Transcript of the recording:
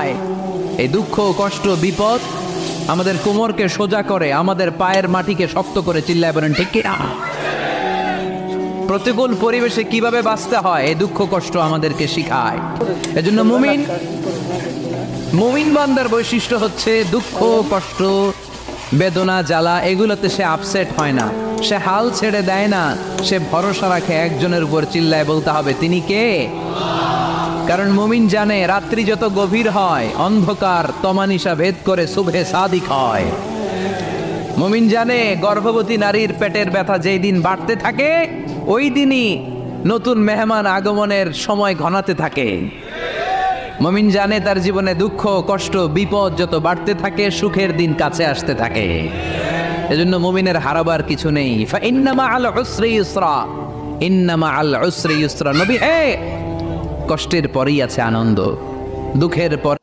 শিখায়। এই দুঃখ, কষ্ট, বিপদ আমাদের কোমরকে সোজা করে, আমাদের পায়ের মাটিকে শক্ত করে। চিল্লায় বলেন ঠিক কিনা? প্রতিকূল পরিবেশে কিভাবে বাঁচতে হয় এই দুঃখ কষ্ট আমাদেরকে শিখায়। এজন্য মুমিন বান্দার বৈশিষ্ট্য হচ্ছে দুঃখ কষ্ট বেদনা জ্বালা এগুলোতে সে আপসেট হয় না, সে হাল ছেড়ে দেয় না, সে ভরসা রাখে একজনের উপর। চিল্লায় বলতে হবে তিনি কে? কারণ মুমিন জানে রাত্রি যত গভীর হয় অন্ধকার তমানিসা ভেদ করে সুবহে সাদিক হয়। মুমিন জানে গর্ভবতী নারীর পেটের ব্যথা যেই দিন বাড়তে থাকে ওই দিনই নতুন মেহমান আগমনের সময় ঘনাতে থাকে। মুমিন জানে তার জীবনে দুঃখ কষ্ট বিপদ যত বাড়তে থাকে সুখের দিন কাছে আসতে থাকে। এজন্য মুমিনের হারাবার কিছু নেই। ফাইন্না মাআল উসরি ইউসরা, ইন্না মাআল উসরি ইউসরা। নবী হে, কষ্টের পরেই আছে আনন্দ, দুঃখের পর